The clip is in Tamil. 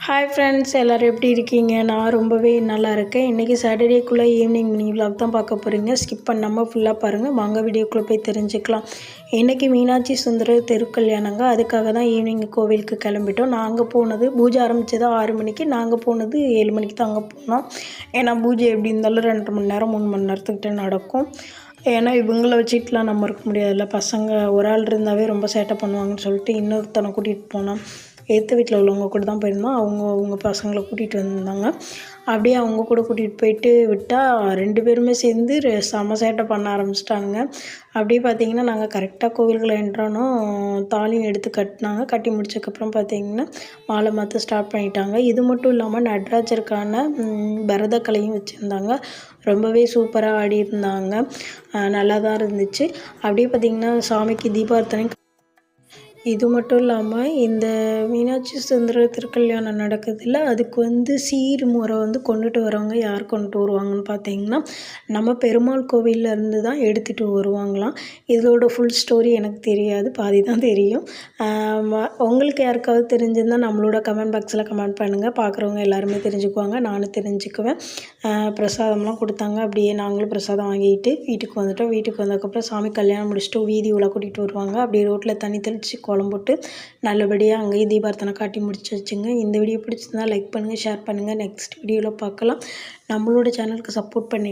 ஹாய் ஃப்ரெண்ட்ஸ், எல்லோரும் எப்படி இருக்கீங்க? நான் ரொம்பவே நல்லா இருக்கேன். இன்றைக்கி சாட்டர்டேக்குள்ளே ஈவினிங் மினி விலாக் தான் பார்க்க போகிறீங்க. ஸ்கிப் பண்ணாமல் ஃபுல்லாக பாருங்கள். வாங்க வீடியோக்குள்ளே போய் தெரிஞ்சுக்கலாம். இன்றைக்கி மீனாட்சி சுந்தர திருக்கல்யாணங்க. அதுக்காக தான் ஈவினிங் கோவிலுக்கு கிளம்பிட்டோம். நாங்கள் போனது பூஜை ஆரம்பித்தது 6 மணிக்கு, நாங்கள் போனது 7 மணிக்கு தான் அங்கே போனோம். ஏன்னா பூஜை எப்படி இருந்தாலும் 2 மணி நேரம் 3 மணி நேரத்துக்கிட்ட நடக்கும். ஏன்னா இவங்கள வச்சுட்டுலாம் நம்ம இருக்க முடியாதுல்ல. பசங்க ஒரு ஆள் இருந்தாவே ரொம்ப சேட்டை பண்ணுவாங்கன்னு சொல்லிட்டு இன்னொருத்தனை கூட்டிகிட்டு போனோம். எதிர்த்த வீட்டில் உள்ளவங்க கூட தான் போயிருந்தோம். அவங்க பசங்களை கூட்டிகிட்டு வந்திருந்தாங்க. அப்படியே அவங்க கூட கூட்டிகிட்டு போயிட்டு விட்டால் 2 பேருமே சேர்ந்து செம சேட்டை பண்ண ஆரம்பிச்சிட்டாங்க. அப்படியே பார்த்திங்கன்னா நாங்கள் கரெக்டாக கோவிலுக்குள்ளே என்ட்ரானோம். தாலியும் எடுத்து கட்டினாங்க. கட்டி முடிச்சதுக்கப்புறம் பார்த்திங்கன்னா மாலை மாற்ற ஸ்டார்ட் பண்ணிட்டாங்க. இது மட்டும் இல்லாமல் நடராஜருக்கான பரதக்கலையும் வச்சுருந்தாங்க. ரொம்பவே சூப்பராக ஆடியிருந்தாங்க. நல்லா தான் இருந்துச்சு. அப்படியே பார்த்திங்கன்னா சாமிக்கு தீபார்த்தனை. இது மட்டும் இல்லாமல் இந்த மீனாட்சி சுந்தர திருக்கல்யாணம் நடக்குதுல்ல, அதுக்கு சீர் முறை கொண்டுட்டு வரவங்க யார் கொண்டுட்டு வருவாங்கன்னு பார்த்தீங்கன்னா, நம்ம பெருமாள் கோவில்லேருந்து தான் எடுத்துகிட்டு வருவாங்களாம். இதோட ஃபுல் ஸ்டோரி எனக்கு தெரியாது, பாதி தான் தெரியும். உங்களுக்கு யாருக்காவது தெரிஞ்சிருந்தால் நம்மளோட கமெண்ட் பாக்ஸில் கமெண்ட் பண்ணுங்கள். பார்க்குறவங்க எல்லாருமே தெரிஞ்சுக்குவாங்க, நானும் தெரிஞ்சுக்குவேன். பிரசாதம்லாம் கொடுத்தாங்க. அப்படியே நாங்களும் பிரசாதம் வாங்கிட்டு வீட்டுக்கு வந்துட்டோம். வீட்டுக்கு வந்ததுக்கப்புறம் சாமி கல்யாணம் முடிச்சுட்டு வீதி உலா கூட்டிகிட்டு வருவாங்க. அப்படியே ரோட்டில் தண்ணி தெளித்து கோலம் போட்டு நல்லபடியாக அங்கேயும் தீபார்த்தனை காட்டி முடிச்சாச்சுங்க. இந்த வீடியோ பிடிச்சிருந்தா லைக் பண்ணுங்கள், ஷேர் பண்ணுங்கள். நெக்ஸ்ட் வீடியோவில் பார்க்கலாம். நம்மளோட சேனலுக்கு சப்போர்ட் பண்ணி